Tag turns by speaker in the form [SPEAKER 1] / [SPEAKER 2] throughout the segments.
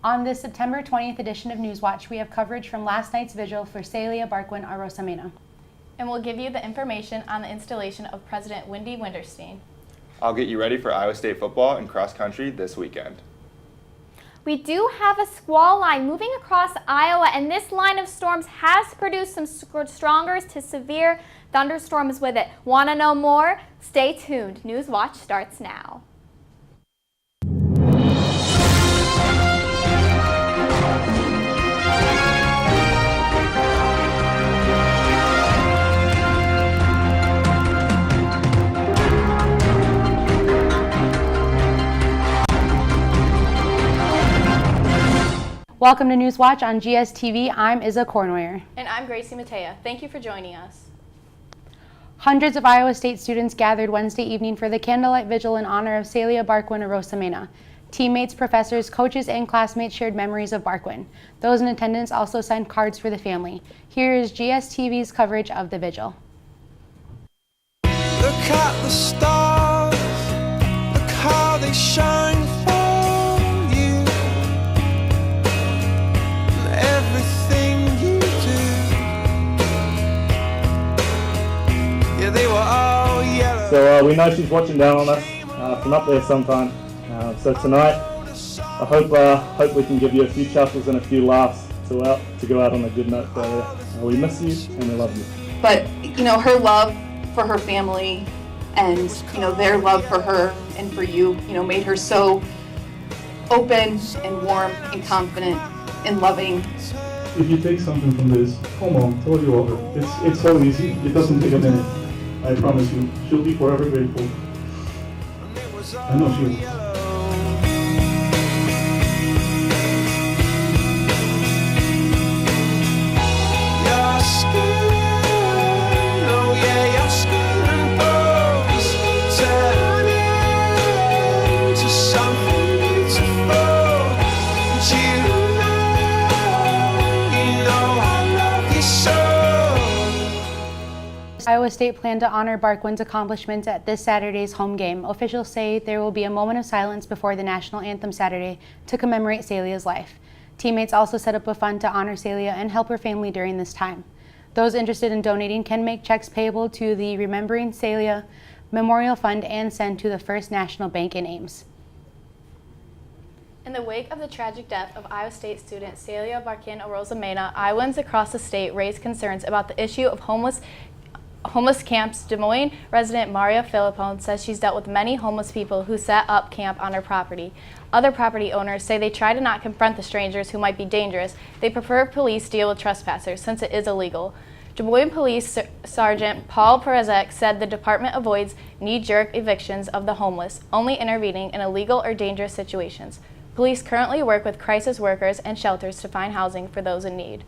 [SPEAKER 1] On this September 20th edition of Newswatch, we have coverage from last night's vigil for Celia Barquin Arosamena.
[SPEAKER 2] And we'll give you the information on the installation of President Wendy Winterstein.
[SPEAKER 3] I'll get you ready for Iowa State football and cross country this weekend.
[SPEAKER 4] We do have a squall line moving across Iowa, and this line of storms has produced some stronger to severe thunderstorms with it. Want to know more? Stay tuned. Newswatch starts now.
[SPEAKER 1] Welcome to Newswatch on GSTV. I'm Isa Cournoyer.
[SPEAKER 2] And I'm Gracie Mateja. Thank you for joining us.
[SPEAKER 1] Hundreds of Iowa State students gathered Wednesday evening for the candlelight vigil in honor of Celia Barquin Arosamena. Teammates, professors, coaches, and classmates shared memories of Barquin. Those in attendance also signed cards for the family. Here is GSTV's coverage of the vigil.
[SPEAKER 5] Look at the stars, look how they shine for you. Everything you do, yeah, they were all yellow.
[SPEAKER 6] So we know she's watching down on us from up there sometime. So tonight, I hope we can give you a few chuckles and a few laughs to go out on a good note for you. We miss you and we love you.
[SPEAKER 7] But her love for her family and their love for her and for you, made her so open and warm and confident and loving.
[SPEAKER 8] If you take something from this, come on, tell your mother. It's so easy. It doesn't take a minute. I promise you, she'll be forever grateful. I know she will.
[SPEAKER 1] Iowa State planned to honor Barquin's accomplishments at this Saturday's home game. Officials say there will be a moment of silence before the national anthem Saturday to commemorate Celia's life. Teammates also set up a fund to honor Celia and help her family during this time. Those interested in donating can make checks payable to the Remembering Celia Memorial Fund and send to the First National Bank in Ames.
[SPEAKER 2] In the wake of the tragic death of Iowa State student Celia Barquin Arosamena, Iowans across the state raised concerns about the issue of homeless camps. Des Moines resident Maria Philippone says she's dealt with many homeless people who set up camp on her property. Other property owners say they try to not confront the strangers who might be dangerous. They prefer police deal with trespassers since it is illegal. Des Moines Police Sergeant Paul Perezek said the department avoids knee-jerk evictions of the homeless, only intervening in illegal or dangerous situations. Police currently work with crisis workers and shelters to find housing for those in need.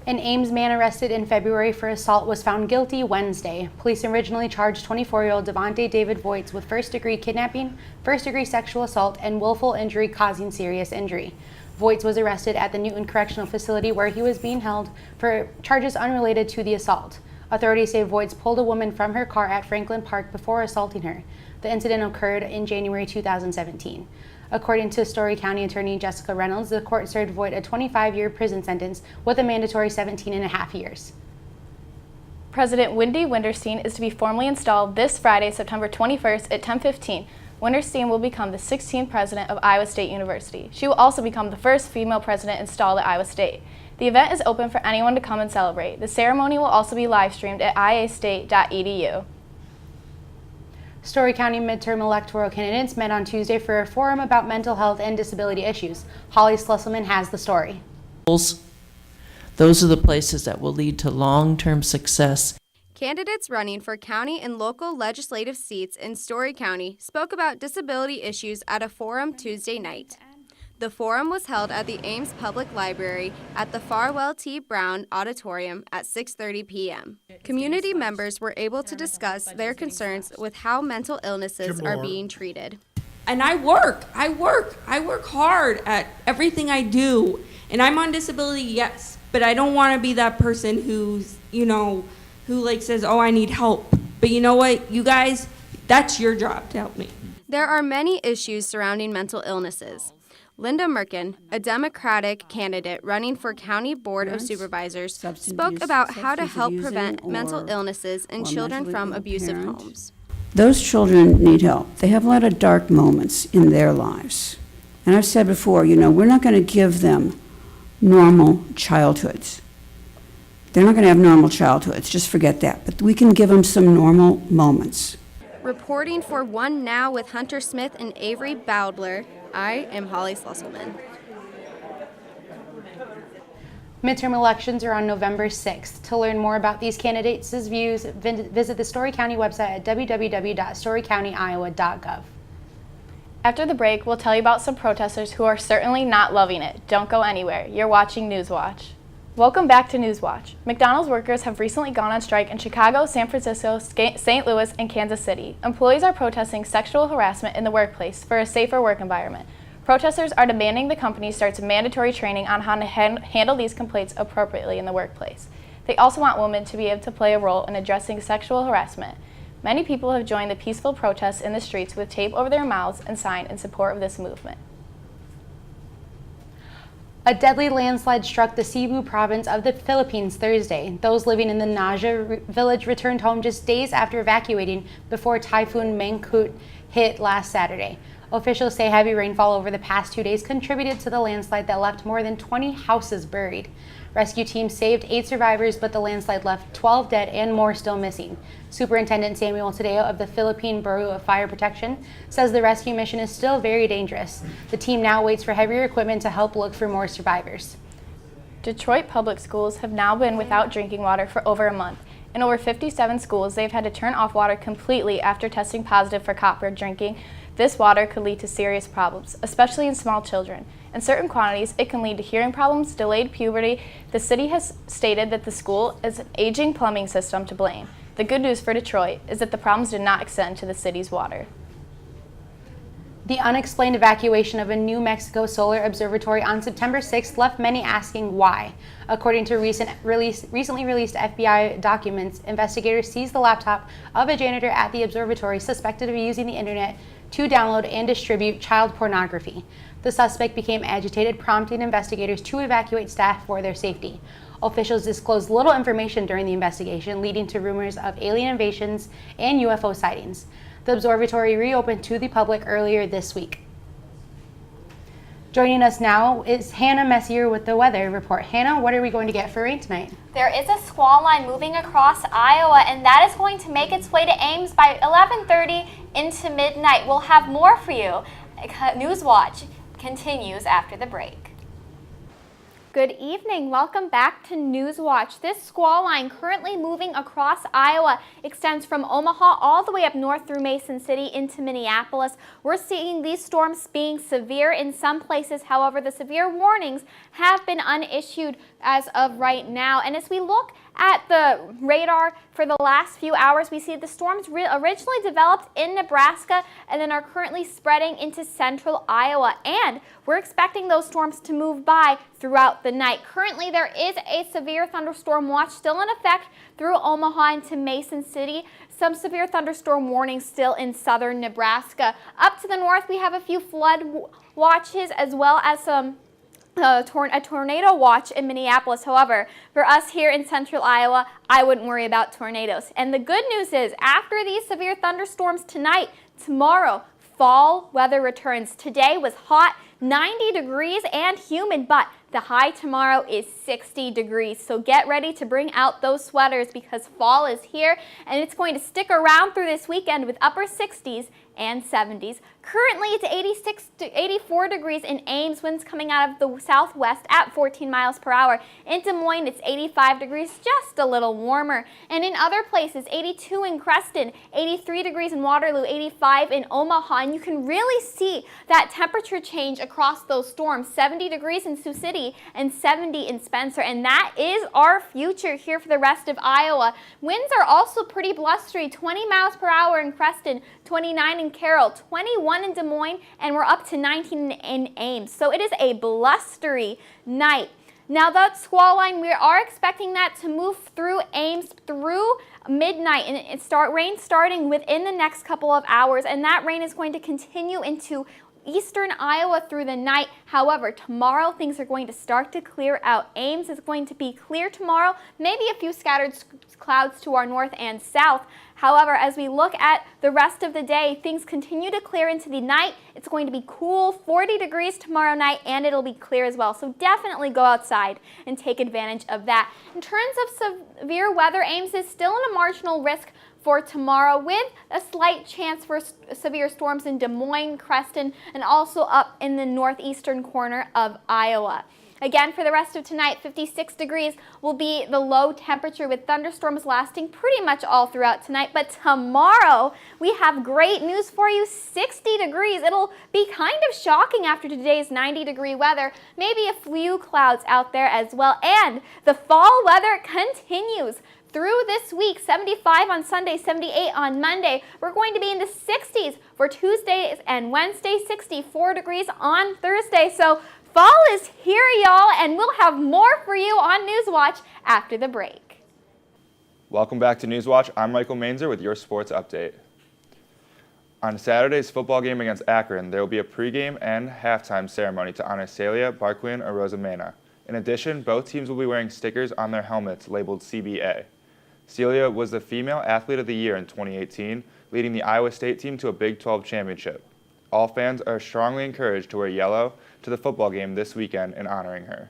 [SPEAKER 1] An Ames man arrested in February for assault was found guilty Wednesday. Police originally charged 24-year-old Devontae David Voits with first-degree kidnapping, first-degree sexual assault, and willful injury causing serious injury. Voits was arrested at the Newton Correctional Facility where he was being held for charges unrelated to the assault. Authorities say Voits pulled a woman from her car at Franklin Park before assaulting her. The incident occurred in January 2017. According to Story County Attorney Jessica Reynolds, the court served Voigt a 25-year prison sentence with a mandatory 17.5 years.
[SPEAKER 2] President Wendy Winterstein is to be formally installed this Friday, September 21st at 10:15. Winterstein will become the 16th president of Iowa State University. She will also become the first female president installed at Iowa State. The event is open for anyone to come and celebrate. The ceremony will also be live streamed at iastate.edu.
[SPEAKER 1] Story County midterm electoral candidates met on Tuesday for a forum about mental health and disability issues. Holly Schlusselman has the story.
[SPEAKER 9] Those are the places that will lead to long-term success.
[SPEAKER 10] Candidates running for county and local legislative seats in Story County spoke about disability issues at a forum Tuesday night. The forum was held at the Ames Public Library at the Farwell T. Brown Auditorium at 6:30 p.m. Community members were able to discuss their concerns with how mental illnesses are being treated.
[SPEAKER 11] And I work hard at everything I do. And I'm on disability, yes, but I don't want to be that person who's, who says, oh, I need help. But you know what, you guys, that's your job to help me.
[SPEAKER 10] There are many issues surrounding mental illnesses. Linda Merkin, a Democratic candidate running for County Board of Supervisors, spoke about how to help prevent mental illnesses in children from abusive homes.
[SPEAKER 12] Those children need help. They have a lot of dark moments in their lives. And I've said before, we're not going to give them normal childhoods. They're not going to have normal childhoods, just forget that. But we can give them some normal moments.
[SPEAKER 10] Reporting for One Now with Hunter Smith and Avery Bowdler, I am Holly Slusselman.
[SPEAKER 1] Midterm elections are on November 6th. To learn more about these candidates' views, visit the Story County website at www.storycountyiowa.gov.
[SPEAKER 2] After the break, we'll tell you about some protesters who are certainly not loving it. Don't go anywhere. You're watching Newswatch. Welcome back to Newswatch. McDonald's workers have recently gone on strike in Chicago, San Francisco, St. Louis, and Kansas City. Employees are protesting sexual harassment in the workplace for a safer work environment. Protesters are demanding the company starts mandatory training on how to handle these complaints appropriately in the workplace. They also want women to be able to play a role in addressing sexual harassment. Many people have joined the peaceful protests in the streets with tape over their mouths and sign in support of this movement.
[SPEAKER 1] A deadly landslide struck the Cebu province of the Philippines Thursday. Those living in the Naja village returned home just days after evacuating before Typhoon Mangkhut hit last Saturday. Officials say heavy rainfall over the past 2 days contributed to the landslide that left more than 20 houses buried. Rescue teams saved 8 survivors, but the landslide left 12 dead and more still missing. Superintendent Samuel Tadeo of the Philippine Bureau of Fire Protection says the rescue mission is still very dangerous. The team now waits for heavier equipment to help look for more survivors.
[SPEAKER 2] Detroit public schools have now been without drinking water for over a month. In over 57 schools, they've had to turn off water completely after testing positive for copper drinking. This water could lead to serious problems, especially in small children. In certain quantities, it can lead to hearing problems, delayed puberty. The city has stated that the school is an aging plumbing system to blame. The good news for Detroit is that the problems did not extend to the city's water.
[SPEAKER 1] The unexplained evacuation of a New Mexico solar observatory on September 6th left many asking why. According to recently released FBI documents, investigators seized the laptop of a janitor at the observatory suspected of using the internet to download and distribute child pornography. The suspect became agitated, prompting investigators to evacuate staff for their safety. Officials disclosed little information during the investigation, leading to rumors of alien invasions and UFO sightings. The observatory reopened to the public earlier this week. Joining us now is Hannah Messier with the weather report. Hannah, what are we going to get for rain tonight?
[SPEAKER 4] There is a squall line moving across Iowa, and that is going to make its way to Ames by 11:30 into midnight. We'll have more for you. Newswatch continues after the break. Good evening. Welcome back to Newswatch. This squall line currently moving across Iowa extends from Omaha all the way up north through Mason City into Minneapolis. We're seeing these storms being severe in some places. However, the severe warnings have been unissued as of right now. And as we look at the radar for the last few hours, we see the storms originally developed in Nebraska and then are currently spreading into central Iowa. And we're expecting those storms to move by throughout the night. Currently, there is a severe thunderstorm watch still in effect through Omaha into Mason City. Some severe thunderstorm warnings still in southern Nebraska. Up to the north, we have a few flood watches as well as some a tornado watch in Minneapolis. However, for us here in central Iowa, I wouldn't worry about tornadoes. And the good news is, after these severe thunderstorms tonight, tomorrow, fall weather returns. Today was hot, 90 degrees and humid, but the high tomorrow is 60 degrees. So get ready to bring out those sweaters because fall is here and it's going to stick around through this weekend with upper 60s and 70s. Currently, it's 86 to 84 degrees in Ames, winds coming out of the southwest at 14 miles per hour. In Des Moines, it's 85 degrees, just a little warmer. And in other places, 82 in Creston, 83 degrees in Waterloo, 85 in Omaha. And you can really see that temperature change across those storms. 70 degrees in Sioux City and 70 in Spencer. And that is our future here for the rest of Iowa. Winds are also pretty blustery, 20 miles per hour in Creston, 29 in Carroll, 21 in Des Moines, and we're up to 19 in Ames. So it is a blustery night. Now that squall line, we are expecting that to move through Ames through midnight, and rain starting within the next couple of hours, and that rain is going to continue into eastern Iowa through the night. However, tomorrow things are going to start to clear out. Ames is going to be clear tomorrow, maybe a few scattered clouds to our north and south. However, as we look at the rest of the day, things continue to clear into the night. It's going to be cool, 40 degrees tomorrow night, and it'll be clear as well. So definitely go outside and take advantage of that. In terms of severe weather, Ames is still in a marginal risk for tomorrow, with a slight chance for severe storms in Des Moines, Creston, and also up in the northeastern corner of Iowa. Again, for the rest of tonight, 56 degrees will be the low temperature, with thunderstorms lasting pretty much all throughout tonight. But tomorrow, we have great news for you, 60 degrees. It'll be kind of shocking after today's 90-degree weather. Maybe a few clouds out there as well. And the fall weather continues through this week. 75 on Sunday, 78 on Monday. We're going to be in the 60s for Tuesdays and Wednesday, 64 degrees on Thursday. So fall is here, y'all, and we'll have more for you on Newswatch after the break.
[SPEAKER 3] Welcome back to Newswatch. I'm Michael Mainzer with your sports update. On Saturday's football game against Akron, there will be a pregame and halftime ceremony to honor Celia Barquin Arozamena. In addition, both teams will be wearing stickers on their helmets labeled CBA. Celia was the Female Athlete of the Year in 2018, leading the Iowa State team to a Big 12 championship. All fans are strongly encouraged to wear yellow to the football game this weekend in honoring her.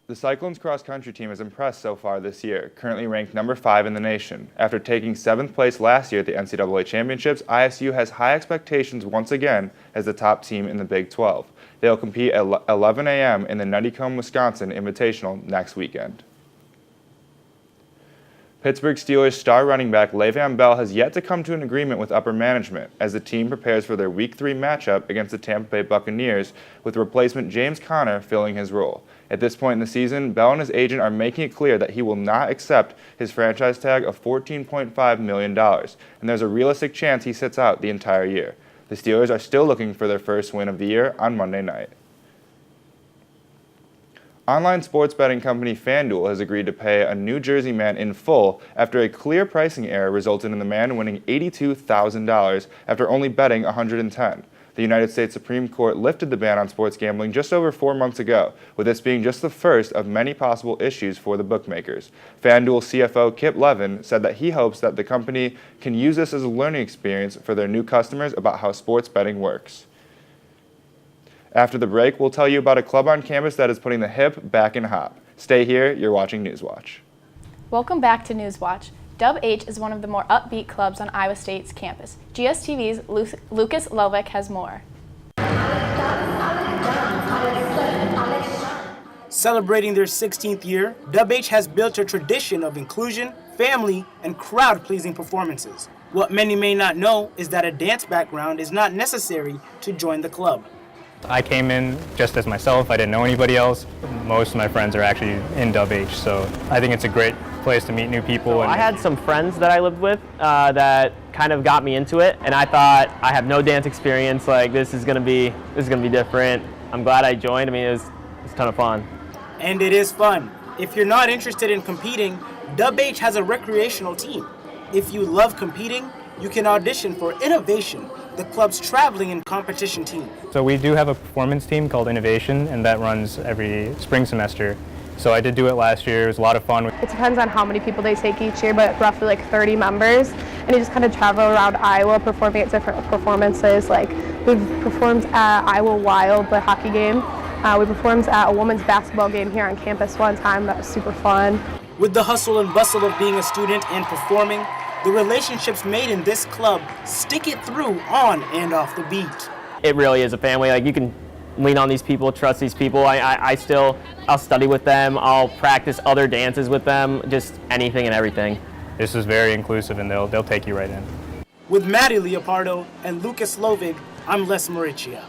[SPEAKER 3] The Cyclones cross-country team has impressed so far this year, currently ranked number 5 in the nation. After taking 7th place last year at the NCAA Championships, ISU has high expectations once again as the top team in the Big 12. They will compete at 11 a.m. in the Nuttycombe, Wisconsin Invitational next weekend. Pittsburgh Steelers star running back Le'Veon Bell has yet to come to an agreement with upper management as the team prepares for their Week 3 matchup against the Tampa Bay Buccaneers, with replacement James Conner filling his role. At this point in the season, Bell and his agent are making it clear that he will not accept his franchise tag of $14.5 million, and there's a realistic chance he sits out the entire year. The Steelers are still looking for their first win of the year on Monday night. Online sports betting company FanDuel has agreed to pay a New Jersey man in full after a clear pricing error resulted in the man winning $82,000 after only betting $110. The United States Supreme Court lifted the ban on sports gambling just over 4 months ago, with this being just the first of many possible issues for the bookmakers. FanDuel CFO Kip Levin said that he hopes that the company can use this as a learning experience for their new customers about how sports betting works. After the break, we'll tell you about a club on campus that is putting the hip back in hop. Stay here, you're watching Newswatch.
[SPEAKER 2] Welcome back to Newswatch. Dub H is one of the more upbeat clubs on Iowa State's campus. GSTV's Lucas Lovick has more.
[SPEAKER 13] Celebrating their 16th year, Dub H has built a tradition of inclusion, family, and crowd-pleasing performances. What many may not know is that a dance background is not necessary to join the club.
[SPEAKER 14] I came in just as myself. I didn't know anybody else. Most of my friends are actually in Dub H, so I think it's a great place to meet new people.
[SPEAKER 15] I had some friends that I lived with that kind of got me into it, and I thought, I have no dance experience, like this is gonna be different. I'm glad I joined. I mean, it was a ton of fun.
[SPEAKER 13] And it is fun. If you're not interested in competing, Dub H has a recreational team. If you love competing, you can audition for Innovation, the club's traveling and competition team.
[SPEAKER 14] So we do have a performance team called Innovation, and that runs every spring semester. So I did do it last year. It was a lot of fun.
[SPEAKER 16] It depends on how many people they take each year, but roughly like 30 members. And you just kind of travel around Iowa performing at different performances. Like we've performed at Iowa Wild, the hockey game. We performed at a women's basketball game here on campus one time. That was super fun.
[SPEAKER 13] With the hustle and bustle of being a student and performing, the relationships made in this club stick it through on and off the beat.
[SPEAKER 15] It really is a family. Like you can lean on these people, trust these people. I'll study with them. I'll practice other dances with them. Just anything and everything.
[SPEAKER 14] This is very inclusive, and they'll take you right in.
[SPEAKER 13] With Maddie Leopardo and Lucas Lovig, I'm Les Mauricia.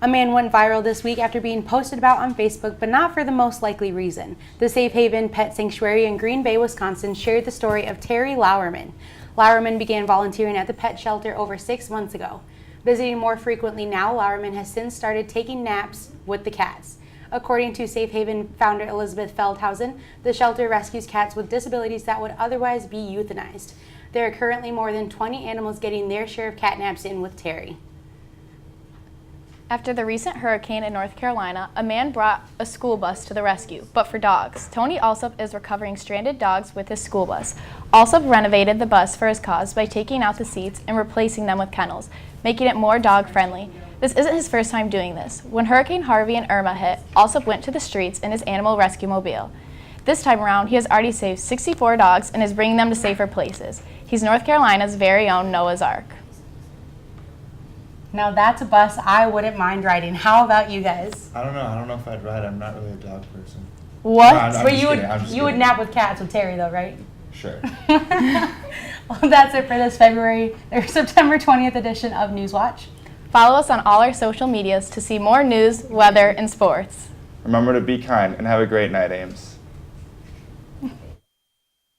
[SPEAKER 1] A man went viral this week after being posted about on Facebook, but not for the most likely reason. The Safe Haven Pet Sanctuary in Green Bay, Wisconsin shared the story of Terry Lauerman. Lauerman began volunteering at the pet shelter over 6 months ago. Visiting more frequently now, Lauerman has since started taking naps with the cats. According to Safe Haven founder Elizabeth Feldhausen, the shelter rescues cats with disabilities that would otherwise be euthanized. There are currently more than 20 animals getting their share of catnaps in with Terry.
[SPEAKER 2] After the recent hurricane in North Carolina, a man brought a school bus to the rescue, but for dogs. Tony Alsop is recovering stranded dogs with his school bus. Alsop renovated the bus for his cause by taking out the seats and replacing them with kennels, making it more dog-friendly. This isn't his first time doing this. When Hurricane Harvey and Irma hit, Alsop went to the streets in his animal rescue mobile. This time around, he has already saved 64 dogs and is bringing them to safer places. He's North Carolina's very own Noah's Ark.
[SPEAKER 1] Now that's a bus I wouldn't mind riding. How about you guys?
[SPEAKER 3] I don't know if I'd ride. I'm not really a dog person.
[SPEAKER 1] What?
[SPEAKER 3] No, I'm
[SPEAKER 1] But
[SPEAKER 3] just
[SPEAKER 1] you would
[SPEAKER 3] kidding.
[SPEAKER 1] you would nap with cats with Terry though, right?
[SPEAKER 3] Sure.
[SPEAKER 1] Well, that's it for this September 20th edition of Newswatch.
[SPEAKER 2] Follow us on all our social medias to see more news, weather, and sports.
[SPEAKER 3] Remember to be kind and have a great night, Ames.